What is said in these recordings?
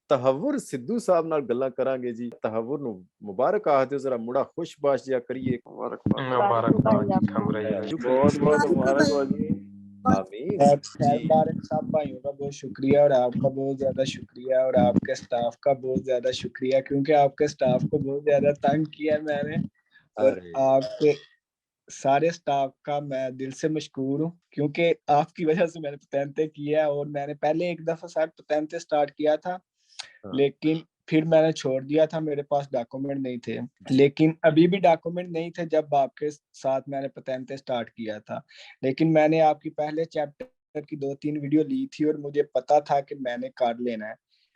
ਤਹੱਵੁਰ ਸਿੱਧੂ ਸਾਹਿਬ ਨਾਲ ਗੱਲਾਂ ਕਰਾਂਗੇ ਜੀ। ਤਹੱਵੁਰ ਨੂੰ ਮੁਬਾਰਕ ਆਖ ਦਿਓ ਜ਼ਰਾ, ਮੁੰਡਾ ਖੁਸ਼ਬਾਸ਼ ਜਿਹਾ ਕਰੀਏ। मुबारकबाद जी हमरे बहुत बहुत मुबारक हो जी। आमीन सर जी। बारिक साहब भाइयों का बहुत शुक्रिया और आपका बहुत ज्यादा शुक्रिया और आपके स्टाफ का बहुत ज्यादा शुक्रिया, क्योंकि आपके स्टाफ को बहुत ज्यादा तंग किया मैंने और अरे आपके सारे स्टाफ का मैं दिल से मशकूर हूँ, क्योंकि आपकी वजह से मैंने पतंते किया। और मैंने पहले एक दफा सर पतंते स्टार्ट किया था, लेकिन फिर मैंने छोड़ दिया था, मेरे पास डॉक्यूमेंट नहीं थे। लेकिन अभी भी डॉक्यूमेंट नहीं थे जब आपके साथ मैंने पतंते स्टार्ट किया था। लेकिन मैंने आपकी पहले चैप्टर की 2-3 वीडियो ली थी और मुझे पता था कि मैंने कर लेना है।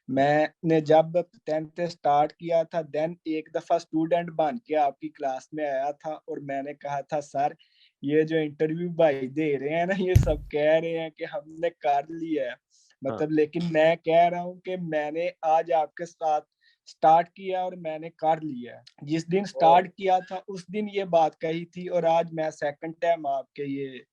मैंने जब पतंते स्टार्ट किया था देन एक दफा स्टूडेंट बन के आपकी क्लास में आया था और मैंने कहा था सर ये जो इंटरव्यू भाई दे रहे हैं ना, ये सब कह रहे हैं कि हमने कर लिया है, मतलब लेकिन मैं कह रहा हूँ कि मैंने आज आपके साथ स्टार्ट किया और मैंने कर लिया। जिस दिन स्टार्ट किया था उस दिन ये बात कही थी और आज मैं सेकंड टाइम आपके ये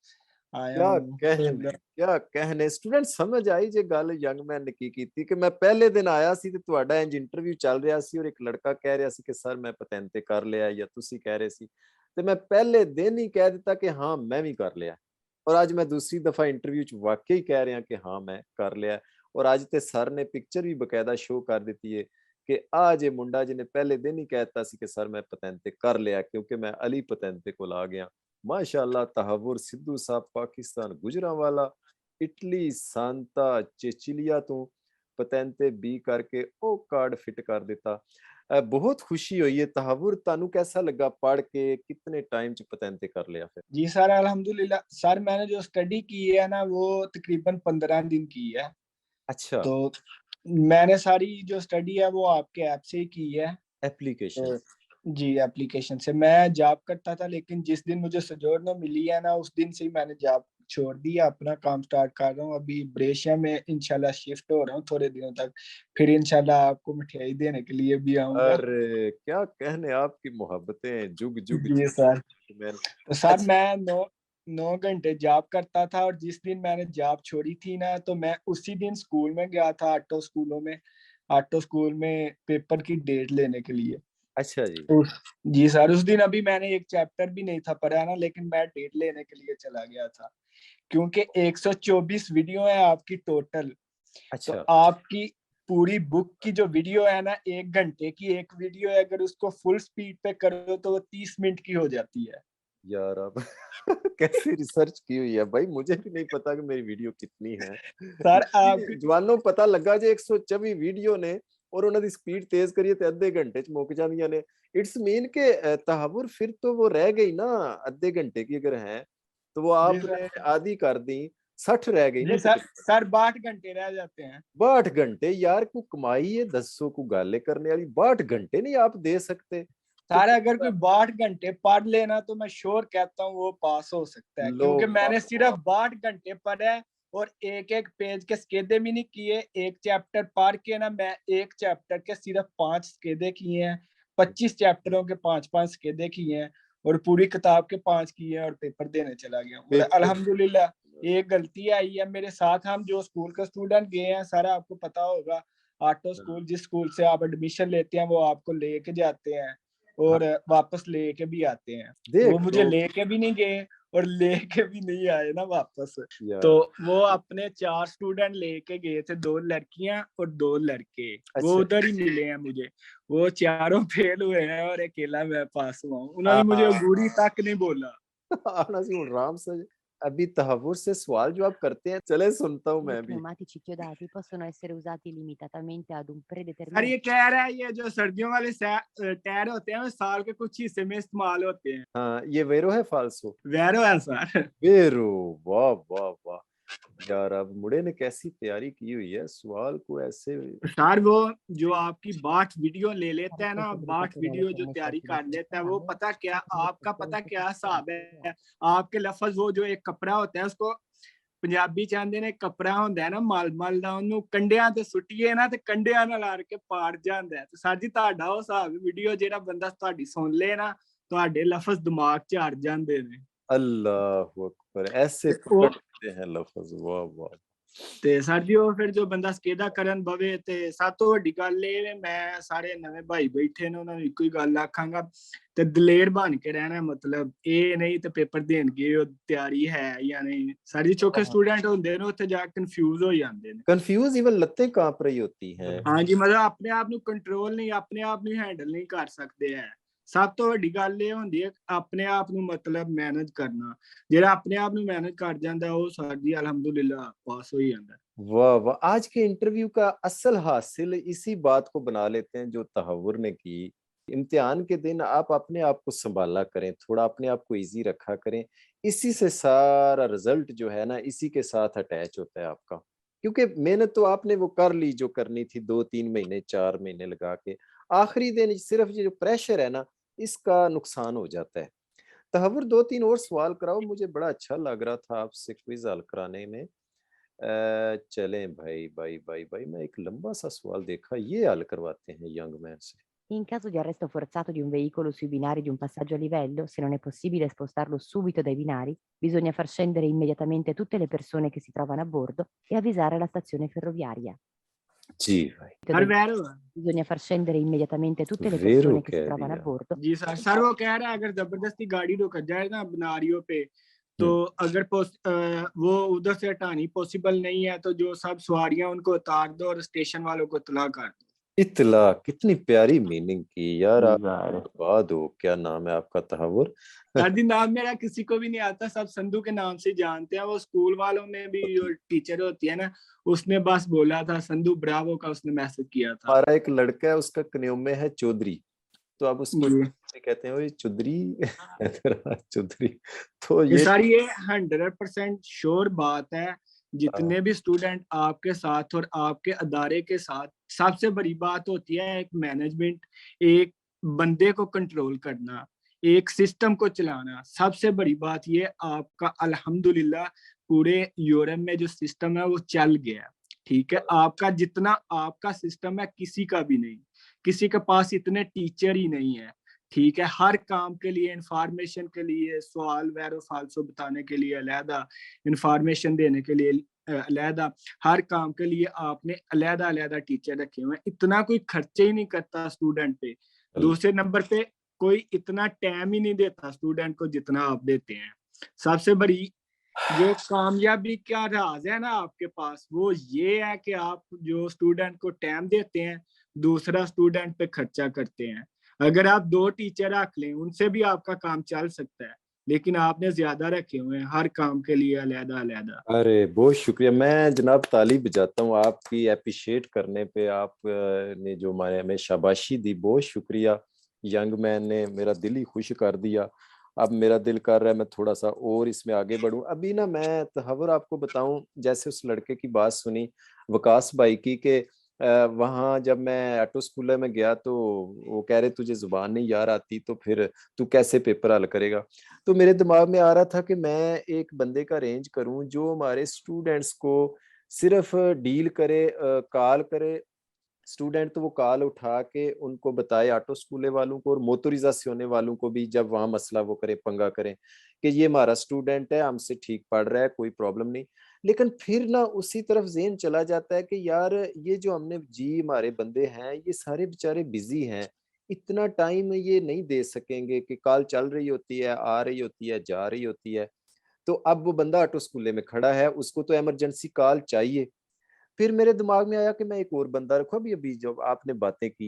आया हूँ। क्या कहने स्टूडेंट समझ आई जे गल यंगमैन ने की ਕੀਤੀ ਕਿ ਮੈਂ ਪਹਿਲੇ ਦਿਨ ਆਇਆ ਸੀ ਤੇ ਤੁਹਾਡਾ ਇੰਜ ਇੰਟਰਵਿਊ ਚੱਲ ਰਿਹਾ ਸੀ ਔਰ ਇੱਕ ਲੜਕਾ ਕਹਿ ਰਿਹਾ ਸੀ ਕਿ ਸਰ ਮੈਂ ਪਤੰਤੇ ਕਰ ਲਿਆ ਜਾਂ ਤੁਸੀਂ ਕਹਿ ਰਹੇ ਸੀ ਤੇ ਮੈਂ ਪਹਿਲੇ ਦਿਨ ਹੀ ਕਹਿ ਦਿੱਤਾ ਕਿ ਹਾਂ ਮੈਂ ਵੀ ਕਰ ਲਿਆ और आज मैं दूसरी दफा इंटरव्यू च वाकई कह रहा कि हाँ मैं कर लिया और आज ते सर ने पिक्चर भी बकायदा शो कर दी है कि आज ये मुंडा जिन्हें पहले दिन ही कहता सी कि सर मैं पतंते कर लिया क्योंकि मैं अली पतंते को ला गया। माशाल्लाह तहव्वुर सिद्धू साहब पाकिस्तान गुजरांवाला इटली सांता चेचिलिया तो पतंते बी करके ओ कार्ड फिट कर दिता। बहुत खुशी हुई है। तहव्वुर तानू कैसा लगा पढ़ के, कितने टाइम च पतंते कर लिया फिर? जी सर अल्हम्दुलिल्लाह सर मैंने जो स्टडी की है ना वो तकरीबन 15 दिन की है। अच्छा तो मैंने सारी जो स्टडी है वो आपके ऐप से ही की है, एप्लीकेशन जी एप्लीकेशन से। मैं जॉब करता था लेकिन जिस दिन मुझे सोजोर्नो मिली है ना उस दिन से ही मैंने जॉब छोड़ दिया, अपना काम स्टार्ट कर रहा हूँ। अभी ब्रेशिया में इंशाल्लाह शिफ्ट हो रहा हूँ थोड़े दिनों तक, फिर इंशाल्लाह आपको मिठाई देने के लिए भी आऊंगा। अरे क्या कहने आपकी मोहब्बतें जुग जुग जी सर। तो सर अच्छा। मैं 9 घंटे जॉब करता था और जिस दिन मैंने जॉब छोड़ी थी ना तो मैं उसी दिन स्कूल में गया था, ऑटो स्कूल में पेपर की डेट लेने के लिए। अच्छा जी। जी सर उस दिन अभी मैंने एक चैप्टर भी नहीं था पढ़ा ना, लेकिन मैं डेट लेने के लिए चला गया था क्योंकि 124 वीडियो है आपकी टोटल। अच्छा। तो आपकी पूरी बुक की जो वीडियो है ना 1 घंटे की एक वीडियो है, अगर उसको फुल स्पीड पे करो तो वो 30 मिनट की हो जाती है। यार अब कैसी रिसर्च की हुई है भाई, मुझे भी नहीं पता कि मेरी वीडियो कितनी है। सर आपकी जवानों पता लगा जे 124 वीडियो ने और ਉਹਨਾਂ ਦੀ स्पीड तेज करिए तो आधे घंटे च मुक जांदियां ने। इट्स मीन के तहव्वुर फिर तो वो रह गई ना आधे घंटे की अगर है तो वो आपने आधी कर दी 60 रह गई ना। सर 62 घंटे रह जाते हैं। 62 घंटे यार को कमाई है 10 को गाले करने वाली 62 घंटे नहीं आप दे सकते। सारे अगर कोई 62 घंटे पढ़ लेना तो मैं श्योर कहता हूँ वो पास हो सकता है, क्योंकि मैंने सिर्फ 62 घंटे पढ़ा है और एक पेज के स्केदे भी नहीं किए। एक चैप्टर पढ़ के ना मैं एक चैप्टर के सिर्फ 5 स्केदे किए हैं, 25 चैप्टरों के 5-5 स्केदे किए हैं और पूरी किताब के 5 किए हैं और पेपर देने चला गया। अल्हम्दुलिल्लाह एक गलती आई है मेरे साथ। हम जो स्कूल के स्टूडेंट गए हैं सारा आपको पता होगा, ऑटो स्कूल जिस स्कूल से आप एडमिशन लेते हैं वो आपको लेके जाते हैं और वापस लेके भी आते हैं। वो मुझे लेके भी नहीं गए और लेके भी नहीं आए ना वापस। तो वो अपने 4 स्टूडेंट लेके गए थे, 2 लड़कियां और 2 लड़के। वो उधर ही मिले हैं मुझे, वो चारों फेल हुए हैं और अकेला मैं पास हुआ हूँ। उन्होंने मुझे बुरी तक नहीं बोला। राम से अभी तहव्वुर से सवाल जवाब करते हैं, चले सुनता हूँ मैं भी। pneumatici chiodati possono essere usati limitatamente ad un sir predeterminato। ये कह रहा है ये जो सर्दियों वाले टायर होते हैं वो साल के कुछ हिस्से में इस्तेमाल होते हैं। हाँ ये वेरो है फाल्सो? वेरो है सर। वेरो वाह वाह वाह यार अब मुड़े ने कैसी तैयारी की हुई है सवाल को ऐसे। सर वो जो आपकी 62 वीडियो ले लेता है ना, 62 वीडियो जो तैयारी कर लेता है वो पता क्या आपका पता क्या हिसाब है। आपके लफ्ज वो जो एक कपड़ा होता है उसको पंजाबी चाहते ने कपड़ा होंदा है ना मल दा ओनू कंडियां ते सुटिए ना ते कंडियां नाल आर के पाड़ जांदा है। तो सर जी ਤੁਹਾਡਾ ਉਹ ਹਿਸਾਬ वीडियो जेड़ा बंदा ਤੁਹਾਡੀ सुन ले ना ਤੁਹਾਡੇ लफ्ज दिमाग च अड़ जांदे ने। अल्लाह अकबर ऐसे पकड़ते हैं लफ्ज वाह वाह। ਤੇ ਸਰ ਜੀ ਉਹ ਫਿਰ ਜੋ ਬੰਦਾ ਸਕੇਦਾ ਕਰਨ ਬਵੇ ਤੇ ਸਭ ਤੋਂ ਵੱਡੀ ਗੱਲ ਇਹ ਮੈਂ ਸਾਰੇ ਨਵੇਂ ਭਾਈ ਬੈਠੇ ਨੇ ਉਹਨਾਂ ਨੂੰ ਇੱਕੋ ਹੀ ਗੱਲ ਆਖਾਂਗਾ ਤੇ ਦਲੇਰ ਬਣ ਕੇ ਰਹਿਣਾ, ਮਤਲਬ ਇਹ ਨਹੀਂ ਤੇ ਪੇਪਰ ਦੇਣਗੇ ਉਹ ਤਿਆਰੀ ਹੈ ਜਾਂ ਨਹੀਂ। ਸਰ ਜੀ ਚੌਕੇ ਸਟੂਡੈਂਟ ਹੁੰਦੇ ਨੇ ਉੱਥੇ ਜਾ ਕੇ ਕਨਫਿਊਜ਼ ਹੋ ਜਾਂਦੇ ਨੇ, कंफ्यूज, इवन लत्तें कांप रही होती हैं। ਹਾਂਜੀ ਮਤਲਬ ਆਪਣੇ ਆਪ ਨੂੰ ਕੰਟਰੋਲ ਨਹੀਂ, ਆਪਣੇ ਆਪ ਨੂੰ ਹੈਂਡਲ ਨਹੀਂ ਕਰ ਸਕਦੇ ਹੈ। ਸਭ ਤੋਂ ਵੱਡੀ ਗੱਲ ਇਹ ਹੁੰਦੀ ਹੈ ਆਪਣੇ ਆਪ ਨੂੰ ਮਤਲਬ ਮੈਨੇਜ ਕਰਨਾ, ਜਿਹੜਾ ਆਪਣੇ ਆਪ ਨੂੰ ਮੈਨੇਜ ਕਰ ਜਾਂਦਾ ਉਹ ਸਰ ਜੀ ਅਲਹਮਦੁਲਿਲਾ ਪਾਸ ਹੋ ਹੀ ਜਾਂਦਾ। वाह वाह, आज के इंटरव्यू का असल हासिल इसी बात को बना लेते हैं जो तहव्वुर ने की। इम्तिहान के दिन आप अपने आप को संभाला करें, थोड़ा अपने आप को इजी रखा करें, इसी से सारा रिजल्ट जो है ना इसी के साथ अटैच होता है आपका। क्योंकि मेहनत तो आपने वो कर ली जो करनी थी, 2-3 महीने 4 महीने लगा के, आखिरी दिन सिर्फ ये जो प्रेशर है ना इसका नुकसान हो जाता है। तहव्वुर 2-3 और सवाल कराओ, मुझे बड़ा अच्छा लग रहा था आपसे क्विज हल कराने में। चलें भाई भाई भाई भाई, मैं एक लंबा सा सवाल देखा, ये हल करवाते हैं यंग मैन से। In caso di arresto forzato di un veicolo sui binari di un passaggio a livello, se non è possibile spostarlo subito dai binari, bisogna far scendere immediatamente tutte le persone che si trovano a bordo e avvisare la stazione ferroviaria. जी भाई, हर वैर Bisogna far scendere immediatamente tutte le वेरो persone che si कह trovano a दिया। bordo. जी sir वो कह रहा है अगर जबरदस्ती गाड़ी रोका जाए ना बनारियों पे तो अगर वो उधर से हटानी पॉसिबल नहीं है तो जो सब सवारियां उनको उतार दो और स्टेशन वालों को इत्तला कर दो। इत्तला, कितनी प्यारी मीनिंग की यार, आप यार बर्बाद हो। क्या नाम है आपका तहव्वुर? सर जी नाम मेरा किसी को भी नहीं आता, सब संधू के नाम से जानते हैं। वो स्कूल वालों में भी जो टीचर होती है ना उसने बस बोला था संधू ब्रावो का, उसने मैसेज किया था। हमारा एक लड़का है उसका कन्योम में है चौधरी, तो आप उसको जी। से कहते हैं वो चौधरी चौधरी। तो ये ये सारी ये 100% श्योर बात है। जितने भी स्टूडेंट आपके साथ और आपके अदारे के साथ, सबसे बड़ी बात होती है एक मैनेजमेंट, एक बंदे को कंट्रोल करना, एक सिस्टम को चलाना। सबसे बड़ी बात ये आपका अल्हम्दुलिल्लाह पूरे यूरोप में जो सिस्टम है वो चल गया, ठीक है। आपका जितना आपका सिस्टम है किसी का भी नहीं, किसी के पास इतने टीचर ही नहीं है, ठीक है। हर काम के लिए इंफॉर्मेशन के लिए सवाल वैरो फालसो बताने के लिए अलहदा, इंफॉर्मेशन देने के लिए अलहदा, हर काम के लिए आपने अलहदा अलहदा टीचर रखे हुए हैं। इतना कोई खर्चे ही नहीं करता स्टूडेंट पे। दूसरे नंबर पे कोई इतना टाइम ही नहीं देता स्टूडेंट को जितना आप देते हैं। सबसे बड़ी जो कामयाबी का राज है ना आपके पास वो ये है कि आप जो स्टूडेंट को टाइम देते हैं, दूसरा स्टूडेंट पे खर्चा करते हैं। अगर आप 2 टीचर रख लें उनसे भी आपका काम चल सकता है, लेकिन आपने ज्यादा रखे हुए हैं हर काम के लिए अलहदा अलहदा। अरे बहुत शुक्रिया, मैं जनाब ताली बजाता हूँ आपकी अप्रिशिएट करने पे। आप ने जो हमें शाबाशी दी, बहुत शुक्रिया। यंग मैन ने मेरा दिल ही खुश कर दिया। अब मेरा दिल कर रहा है मैं थोड़ा सा और इसमें आगे बढ़ूं। अभी ना मैं तहव्वुर आपको बताऊं, जैसे उस लड़के की बात सुनी वकास भाई की कि वहाँ जब मैं ऑटो स्कूलर में गया तो वो कह रहे तुझे जुबान नहीं यार आती तो फिर तू कैसे पेपर हल करेगा। तो मेरे दिमाग में आ रहा था कि मैं एक बंदे का अरेंज करूं जो हमारे स्टूडेंट्स को सिर्फ डील करे, कॉल करे। स्टूडेंट तो वो कॉल उठा के उनको बताए, ऑटो स्कूले वालों को और मोटरिजा से होने वालों को भी, जब वहां मसला वो करे पंगा करें कि ये हमारा स्टूडेंट है हमसे ठीक पढ़ रहा है कोई प्रॉब्लम नहीं। लेकिन फिर ना उसी तरफ ज़हन चला जाता है कि यार ये जो हमने जी हमारे बंदे हैं ये सारे बेचारे बिजी हैं, इतना टाइम ये नहीं दे सकेंगे कि कॉल चल रही होती है, आ रही होती है, जा रही होती है। तो अब वो बंदा ऑटो स्कूले में खड़ा है, उसको तो इमरजेंसी कॉल चाहिए। फिर मेरे दिमाग में आया कि मैं एक और बंदा रखूं। अभी अभी जब आपने बातें की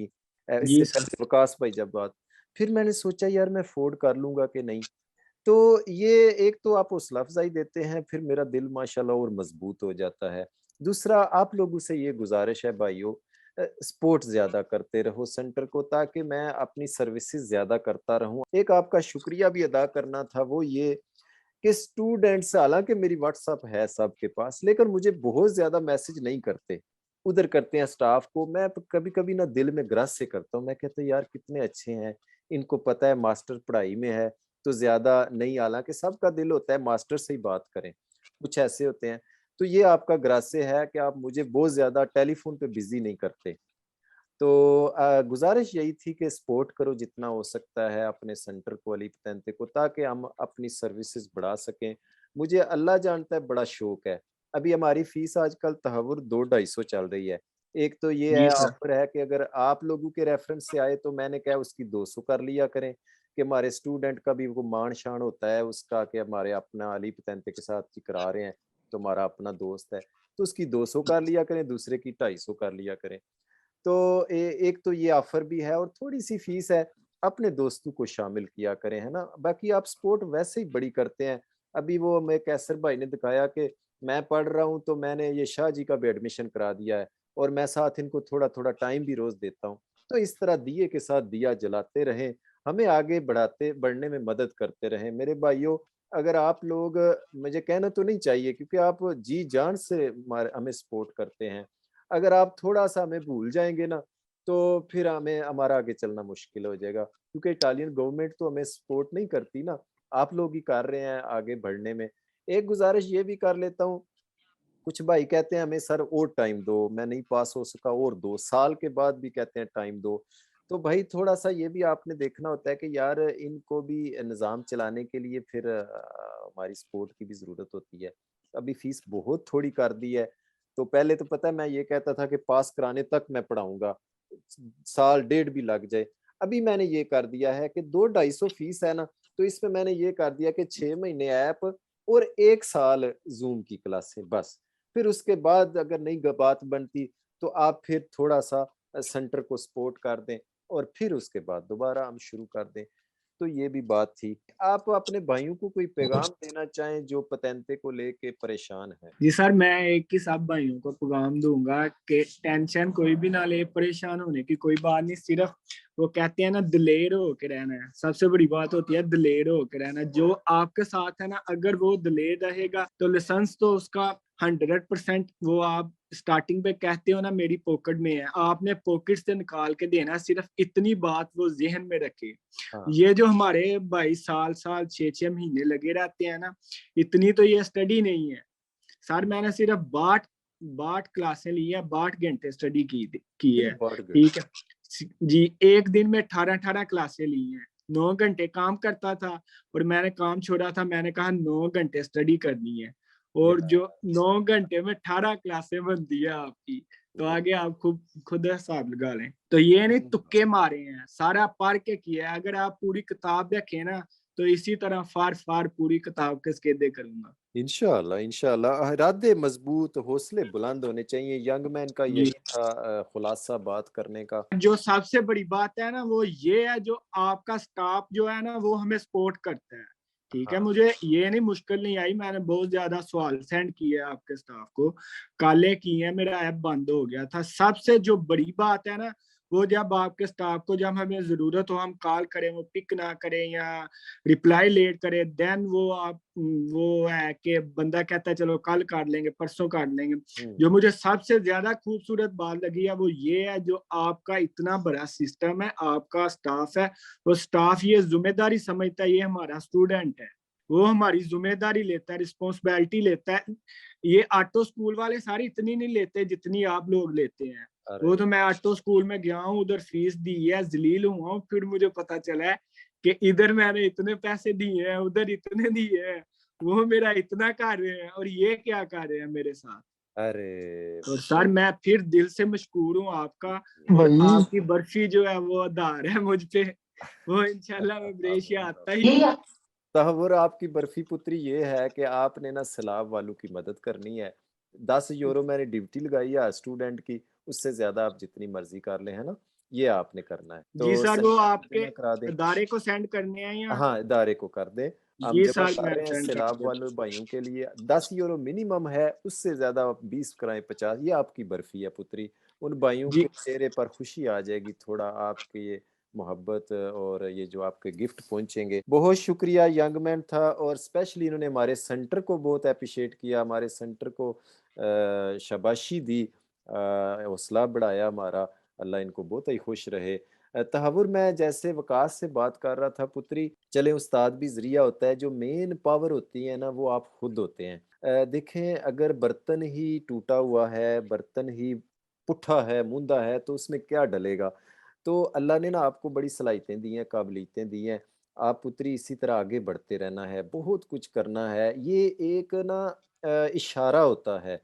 जी इससे सर। पहले वकास भाई जब बात, फिर मैंने सोचा यार मैं अफोर्ड कर लूंगा कि नहीं। तो ये एक तो आप हौसला अफजाई देते हैं, फिर मेरा दिल माशाल्लाह और मजबूत हो जाता है। दूसरा आप लोगों से ये गुजारिश है भाइयों, सपोर्ट ज्यादा करते रहो सेंटर को ताकि मैं अपनी सर्विसेज ज्यादा करता रहूं। एक आपका शुक्रिया भी अदा करना था, वो ये कि स्टूडेंट्स, हालांकि मेरी व्हाट्सएप है सबके पास, लेकिन मुझे बहुत ज्यादा मैसेज नहीं करते, उधर करते हैं स्टाफ को। मैं कभी कभी ना दिल में ग्रस से करता हूँ, मैं कहता हूँ यार कितने अच्छे हैं, इनको पता है मास्टर पढ़ाई में है तो ज्यादा नहीं, हालांकि सबका दिल होता है मास्टर से ही बात करें, कुछ ऐसे होते हैं। तो ये आपका ग्रास्य है कि आप मुझे बहुत ज्यादा टेलीफोन पे बिजी नहीं करते। तो गुजारिश यही थी कि सपोर्ट करो जितना हो सकता है अपने सेंटर को, अली पतंते को, ताकि हम अपनी सर्विसेज बढ़ा सकें। मुझे अल्लाह जानता है बड़ा शौक है अभी हमारी फीस आजकल तहव्वुर 2-250 चल रही है। एक तो ये जी है सर। ऑफ़र है कि अगर आप लोगों के रेफ़रेंस से आए तो मैंने कहा उसकी 200 कर लिया करें, कि हमारे स्टूडेंट का भी वो मान-शान होता है उसका कि हमारे अपना अली पतंते के साथ ही करा रहे हैं, तो हमारा अपना दोस्त है। तो उसकी 200 कर लिया करें, दूसरे की 250 कर लिया करें। तो एक तो ये ऑफ़र भी है और थोड़ी-सी फ़ीस है, अपने दोस्तों को शामिल किया करें, है ना? बाकी आप सपोर्ट वैसे ही बड़ी करते हैं। अभी वो हमें कैसर भाई ने दिखाया कि मैं पढ़ रहा हूँ, तो मैंने ये शाह जी का भी एडमिशन करा दिया है और मैं साथ इनको थोड़ा-थोड़ा टाइम भी रोज़ देता हूँ। तो इस तरह दिए के साथ दिया जलाते रहें, हमें आगे बढ़ने में मदद करते रहें। मेरे भाइयों, अगर आप लोग मुझे कहना तो नहीं चाहिए क्योंकि आप जी-जान से हमें सपोर्ट करते हैं। अगर आप थोड़ा-सा हमें भूल जाएँगे ना, तो फिर हमें हमारा आगे चलना मुश्किल हो जाएगा, क्योंकि इटालियन गवर्नमेंट तो हमें सपोर्ट नहीं करती ना, आप लोग ही कर रहे हैं आगे बढ़ने में। एक गुज़ारिश ये भी कर लेता हूँ, कुछ भाई कहते हैं हमें सर और टाइम दो, मैं नहीं पास हो सका और 2 साल के बाद भी कहते हैं टाइम दो। तो भाई थोड़ा-सा ये भी आपने देखना होता है कि यार इनको भी निज़ाम चलाने के लिए फिर हमारी सपोर्ट की भी ज़रूरत होती है। अभी फीस बहुत थोड़ी कर दी है, तो पहले तो पता है मैं ये कहता था कि पास कराने तक मैं पढ़ाऊँगा, साल डेढ़ भी लग जाए। अभी मैंने ये कर दिया है कि 2-250 फीस है ना, तो इसमें मैंने ये कर दिया कि 6 महीने ऐप और 1 साल ज़ूम की क्लासें बस। फिर उसके बाद अगर नहीं बात बनती तो आप फिर थोड़ा-सा सेंटर को सपोर्ट कर दें और फिर उसके बाद दोबारा हम शुरू कर दें। तो ये भी बात थी। आप अपने भाइयों को कोई पैगाम देना चाहें जो पतेंते को लेके परेशान हैं? जी सर, मैं एक ही सब भाइयों को पैगाम दूंगा कि टेंशन कोई भी ना ले, परेशान होने की कोई बात नहीं। सिर्फ वो कहते हैं ना, दिलेर होके रहना है। सबसे बड़ी बात होती है दिलेर होके रहना। जो आपके साथ है ना, अगर वो दिलेर रहेगा तो लाइसेंस तो उसका 100% वो आप स्टार्टिंग पे कहते हो ना मेरी पॉकेट में है, आपने पॉकेट से निकाल के देना। सिर्फ इतनी बात वो जहन में रखे। हाँ, ये जो हमारे भाई साल साल 6-6 महीने लगे रहते हैं ना, इतनी तो ये स्टडी नहीं है सर। मैंने सिर्फ 62 क्लासें ली है, 62 घंटे स्टडी की है। सिर्फ बहुत गुड। ठीक है जी। एक दिन में 18-18 क्लासें ली हैं। 9 घंटे काम करता था और मैंने काम छोड़ा था। मैंने कहा 9 घंटे स्टडी करनी है, और या जो 9 घंटे में 18 क्लासें बनती है आपकी, तो आगे आप खुद खुद हिसाब लगा लें। तो ये नहीं तुक्के मारे हैं, सारा पढ़ के किया है। अगर आप पूरी किताब देखें ना, तो इसी तरह फार फार पूरी किताब के स्केदे करूंगा। इंशाल्लाह, इंशाल्लाह इरादे मज़बूत, हौसले बुलंद होने चाहिए। यंग मैन का जी। यही था खुलासा बात करने का। जो सबसे बड़ी बात है ना, वो ये है, जो आपका स्टाफ जो है ना, वो हमें सपोर्ट करता है। ठीक है, हाँ, मुझे ये नहीं मुश्किल नहीं आई। मैंने बहुत ज्यादा सवाल सेंड किए आपके स्टाफ को, काले किए हैं, मेरा ऐप बंद हो गया था। सबसे जो बड़ी बात है ना, वो जब आपके स्टाफ को जब हमें जरूरत हो हम कॉल करें, वो पिक ना करें या रिप्लाई लेट करें, देन वो आप वो है कि बंदा कहता है चलो कल कर लेंगे, परसों कर लेंगे। हुँ, जो मुझे सबसे ज्यादा खूबसूरत बात लगी है वो ये है, जो आपका इतना बड़ा सिस्टम है, आपका स्टाफ है, वो स्टाफ ये जिम्मेदारी समझता है ये हमारा स्टूडेंट है। वो हमारी जिम्मेदारी लेता है, रिस्पॉन्सिबिलिटी लेता है। ये ऑटो स्कूल वाले सारे इतनी नहीं लेते जितनी आप लोग लेते हैं। वो अरे! तो मैं ऑटो स्कूल में गया हूँ, उधर फीस दी है, जलील हुआ हूँ, फिर मुझे पता चला है कि इधर मैंने इतने पैसे दिए हैं, उधर इतने दिए हैं। वो मेरा इतना कर रहे हैं और ये क्या कर रहे हैं मेरे साथ। अरे! और सर मैं फिर दिल से मशकूर हूँ आपका। और भाई आपकी बर्फी जो है वो आधार है मुझ पे। वो इंशाल्लाह मैं मलेशिया आता ही हूँ। तहव्वुर आपकी बर्फी पुत्री ये है कि आपने ना सैलाब वालों की मदद करनी है। 10 यूरो मैंने ड्यूटी लगाई है स्टूडेंट की, उससे ज़्यादा आप जितनी मर्ज़ी कर लें, है ना? ये आपने करना है। जी तो सर, वो सैलाब आपके जमा करा दें। इदारे को सेंड करने हैं या? हाँ, इदारे को कर दें। हम जी जमा सर, कर मैं रहे हैं सेंड कर सैलाब देता वाले भाइयों के लिए 10 यूरो मिनिमम है, उससे ज़्यादा आप 20 कराएँ 50, ये आपकी बर्फी है पुत्री। उन भाइयों के जी। चेहरे पर खुशी आ जाएगी थोड़ा आपके ये मोहब्बत और ये जो आपके गिफ्ट पहुँचेंगे। बहुत शुक्रिया यंग मैन था और स्पेशली इन्होंने हमारे सेंटर को बहुत एप्रिशिएट किया, हमारे सेंटर को शाबाशी दी, हौसला बढ़ाया हमारा, अल्लाह इनको बहुत ही खुश रहे। तहव्वुर मैं जैसे वकास से बात कर रहा था पुत्री, चलें उस्ताद भी ज़रिया होता है, जो मेन पावर होती है ना वो आप खुद होते हैं। देखें अगर बर्तन ही टूटा हुआ है, बर्तन ही पुट्ठा है, मूंदा है तो उसमें क्या डलेगा? तो अल्लाह ने ना आपको बड़ी सलाहियतें दी हैं, काबिलियतें दी हैं। आप पुत्री इसी तरह आगे बढ़ते रहना है, बहुत कुछ करना है। ये एक ना इशारा होता है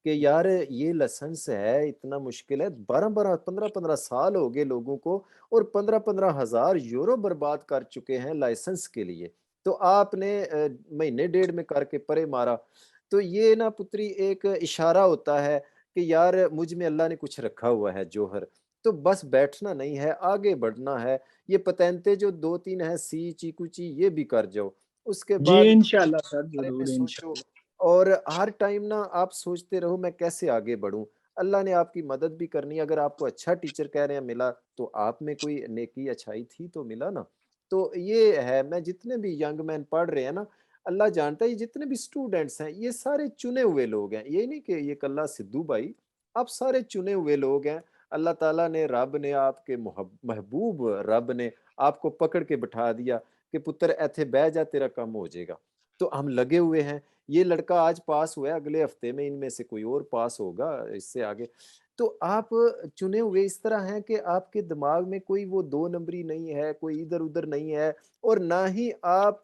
कि यार ये लाइसेंस है, इतना मुश्किल है, 12-12, 15-15 साल हो गए लोगों को और 15-15 हज़ार यूरो बर्बाद कर चुके हैं लाइसेंस के लिए। तो आपने महीने डेढ़ में करके परे मारा। तो ये ना पुत्री एक इशारा होता है कि यार मुझ में अल्लाह ने कुछ रखा हुआ है जौहर। तो बस बैठना नहीं है, आगे बढ़ना है। ये पतेंते जो 2-3 हैं सी, चीकू ची ये भी कर जाओ। उसके जी बाद इंशाल्लाह सर, बारे में जरूर सोचो इंशाल्लाह। और हर टाइम ना आप सोचते रहो मैं कैसे आगे बढ़ूं। अल्लाह ने आपकी मदद भी करनी है। अगर आपको अच्छा टीचर कह रहे हैं मिला तो आप में कोई नेकी अच्छाई थी तो मिला ना। तो ये है, मैं जितने भी यंग मैन पढ़ रहे हैं ना, अल्लाह जानता है ये जितने भी स्टूडेंट्स हैं ये सारे चुने हुए लोग हैं। ये नहीं कि ये कल्ला सिद्धू भाई, आप सारे चुने हुए लोग हैं। अल्लाह ताला ने, रब ने, आपके महबूब रब ने आपको पकड़ के बिठा दिया कि पुत्र ऐथे बह जा, तेरा काम हो जाएगा। तो हम लगे हुए हैं। ये लड़का आज पास हुआ है, अगले हफ्ते में इनमें से कोई और पास होगा इससे आगे। तो आप चुने हुए इस तरह हैं कि आपके दिमाग में कोई वो 2 नंबरी नहीं है, कोई इधर-उधर नहीं है और ना ही आप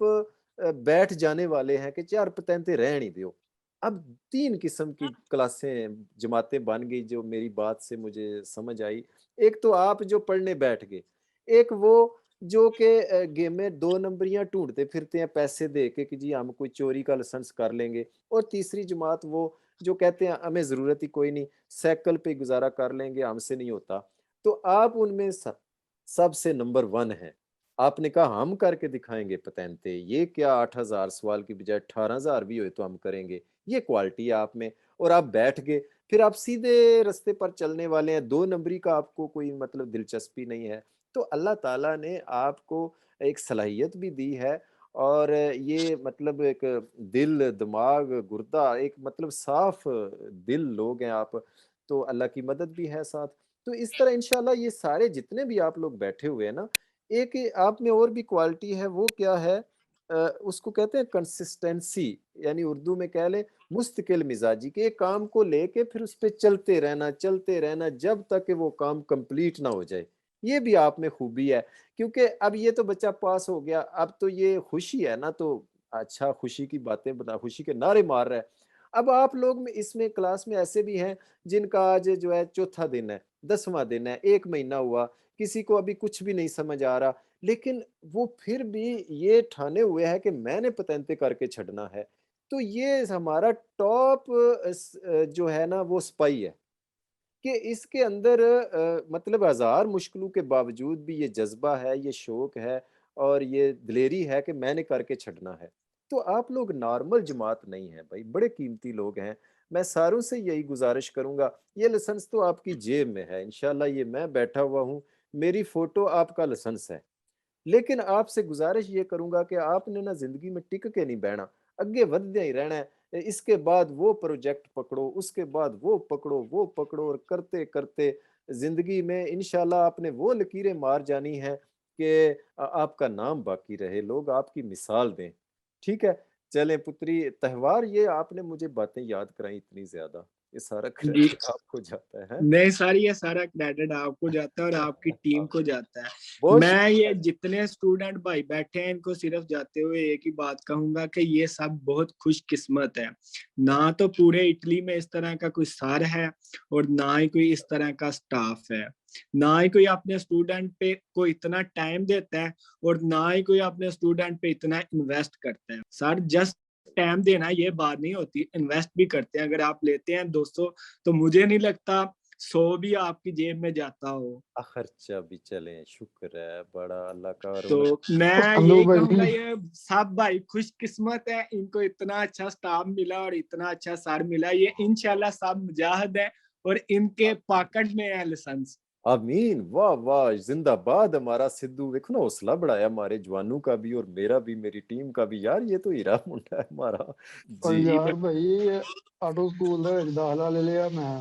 बैठ जाने वाले हैं कि 4 पतेंते रहने दो। अब 3 किस्म की क्लासें, जमातें बन गई जो मेरी बात से मुझे समझ आई। एक तो आप जो पढ़ने बैठ गए, एक वो जो कि गेम में 2 नंबरियाँ ढूँढते फिरते हैं पैसे दे के कि जी हम कोई चोरी का लाइसेंस कर लेंगे और तीसरी जमात वो जो कहते हैं हमें ज़रूरत ही कोई नहीं, साइकिल पे गुज़ारा कर लेंगे, हमसे नहीं होता। तो आप उनमें सबसे नंबर 1 हैं। आपने कहा हम करके दिखाएँगे पतेंते, ये क्या 8,000 सवाल की बजाय 18,000 भी हुए तो हम करेंगे। ये क्वालिटी है आप में और आप बैठ गए, फिर आप सीधे रास्ते पर चलने वाले हैं, 2 नंबरी का आपको कोई मतलब दिलचस्पी नहीं है। तो अल्लाह ताला ने आपको एक सलाहियत भी दी है और ये मतलब एक दिल, दिमाग, गुर्दा एक मतलब साफ दिल लोग हैं आप, तो अल्लाह की मदद भी है साथ। तो इस तरह इंशाल्लाह ये सारे जितने भी आप लोग बैठे हुए हैं ना, एक आप में और भी क्वालिटी है, वो क्या है? उसको कहते हैं कंसिस्टेंसी, यानी उर्दू में कह लें मुस्तकिल मिजाजी के एक काम को लेके फिर उस पे चलते रहना जब तक कि वो काम कंप्लीट ना हो जाए। ये भी आप में खूबी है क्योंकि अब ये तो बच्चा पास हो गया, अब तो ये खुशी है ना, तो अच्छा खुशी की बातें बता, खुशी के नारे मार रहा है। अब आप लोग में इसमें क्लास में ऐसे भी हैं जिनका आज जो है चौथा दिन है, 10वां दिन है, 1 महीना हुआ, किसी को अभी कुछ भी नहीं समझ आ रहा, लेकिन वो फिर भी ये ठाने हुए हैं कि मैंने पतेंते करके छड़ना है। तो ये हमारा टॉप जो है ना वो सिपाही है। कि इसके अंदर मतलब हज़ार मुश्किलों के बावजूद भी ये जज़्बा है, ये शौक है और ये दिलेरी है कि मैंने करके छड़ना है। तो आप लोग नॉर्मल जमात नहीं हैं भाई, बड़े कीमती लोग हैं। मैं सारों से यही गुज़ारिश करूँगा, ये लाइसेंस तो आपकी जेब में है, इंशाल्लाह ये मैं बैठा हुआ हूँ, मेरी फ़ोटो आपका लाइसेंस है। लेकिन आपसे गुज़ारिश ये करूँगा कि आपने ना ज़िंदगी में टिक के नहीं बहना, अगे वधदे ही रहना है। इसके बाद वो प्रोजेक्ट पकड़ो, उसके बाद वो पकड़ो और करते-करते ज़िंदगी में इंशाल्लाह आपने वो लकीरें मार जानी हैं कि आपका नाम बाकी रहे, लोग आपकी मिसाल दें। ठीक है? चलें पुत्री, त्योहार ये आपने मुझे बातें याद कराई इतनी ज़्यादा, ये सारा जी क्रेडिट आपको जाता है। नहीं सर, ये सारा क्रेडिट आपको जाता है और आपकी टीम को जाता है। बहुत मैं ये शुक्रिया। जितने स्टूडेंट भाई बैठे हैं इनको सिर्फ जाते हुए एक ही बात कहूंगा कि ये सब बहुत खुशकिस्मत है। ना तो पूरे इटली में इस तरह का कोई सर है और ना ही कोई इस तरह का स्टाफ है। ना ही कोई अपने स्टूडेंट पे को इतना टाइम देता है और ना ही कोई अपने स्टूडेंट पे इतना इन्वेस्ट करता है। सर जस्ट टाइम देना ये बात नहीं होती, इन्वेस्ट भी करते हैं। अगर आप लेते हैं 200 तो मुझे नहीं लगता 100 भी आपकी जेब में जाता हो। खर्चा भी चलें, शुक्र है बड़ा अल्लाह का और तो मैं हेलो यही कहूंगा भाई। ये सब भाई खुशकिस्मत है, इनको इतना अच्छा स्टाफ मिला और इतना अच्छा सर मिला। ये इंशाल्लाह सब मुजाहिद है और इनके पॉकेट में है लाइसेंस। आमीन, वाह वाह, जिंदाबाद हमारा सिद्धू। देखो ना हौसला बढ़ाया हमारे जवानों का भी और मेरा भी, मेरी टीम का भी। यार ये तो हीरा मुंडा है हमारा। और जी जी यार भाई। भाई ये ऑटो स्कूल ਦਾ ਦਾਖਲਾ ले लिया मैं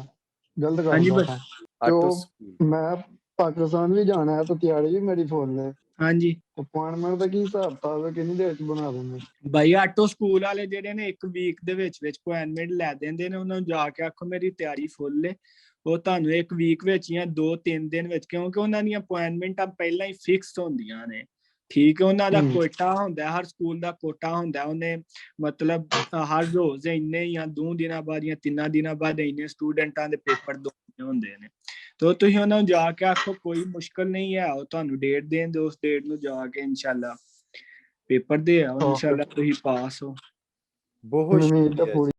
गलत हाँ जी करता भाई। था तो ऑटो स्कूल। मैं पाकिस्तान भी जाना है तो तैयारी भी मेरी फुल है। हाँ जी अपॉइंटमेंट ਦਾ ਕੀ ਹਿਸਾਬ ਕਿਤਾਬ ਹੈ ਕਿੰਨੀ ਦੇਰ ਚ ਬਣਾ ਦਿੰਦੇ? ਭਾਈ ਆਟੋ ਸਕੂਲ ਵਾਲੇ ਜਿਹੜੇ ਨੇ ਇੱਕ ਵੀਕ ਦੇ ਵਿੱਚ ਅਪਾਇੰਟਮੈਂਟ ਲੈ ਦਿੰਦੇ ਨੇ। ਉਹਨਾਂ ਨੂੰ ਜਾ ਕੇ ਆਖੋ ਮੇਰੀ ਤਿਆਰੀ ਫੁੱਲ ਹੈ, ਉਹ ਤੁਹਾਨੂੰ ਇੱਕ ਵੀਕ ਵਿੱਚ ਜਾਂ 2-3 ਦਿਨ ਵਿੱਚ, ਕਿਉਂਕਿ ਉਹਨਾਂ ਦੀਆਂ ਅਪਾਇੰਟਮੈਂਟਾਂ ਪਹਿਲਾਂ ਹੀ ਫਿਕਸ ਹੁੰਦੀਆਂ ਨੇ। ਠੀਕ ਹੈ, ਉਹਨਾਂ ਦਾ ਹਮ। ਕੋਟਾ ਹੁੰਦਾ, ਹਰ ਸਕੂਲ ਦਾ ਕੋਟਾ ਹੁੰਦਾ, ਉਹਨੇ ਮਤਲਬ ਹਰ ਰੋਜ਼ ਇੰਨੇ ਜਾਂ 2 ਦਿਨਾਂ ਬਾਅਦ ਜਾਂ 3 ਦਿਨਾਂ ਬਾਅਦ ਇੰਨੇ ਸਟੂਡੈਂਟਾਂ ਦੇ ਪੇਪਰ ਹੁੰਦੇ ਨੇ। ਤਾਂ ਤੁਸੀਂ ਉਹਨਾਂ ਨੂੰ ਜਾ ਕੇ ਆਖੋ ਕੋਈ ਮੁਸ਼ਕਲ ਨਹੀਂ ਹੈ, ਉਹ ਤੁਹਾਨੂੰ ਡੇਟ ਦੇਣ ਦਿਓ, ਉਸ ਡੇਟ ਨੂੰ ਜਾ ਕੇ ਇਨਸ਼ਾਅੱਲਾ ਪੇਪਰ ਦੇ ਆਓ, ਇਨਸ਼ਾਅੱਲਾ ਤੁਸੀਂ ਪਾਸ ਹੋ। ਬਹੁਤ ਉਮੀਦ ਤਾਂ ਸ਼ੁਕਰੀਆ ਪੂਰੀ ਜੀ।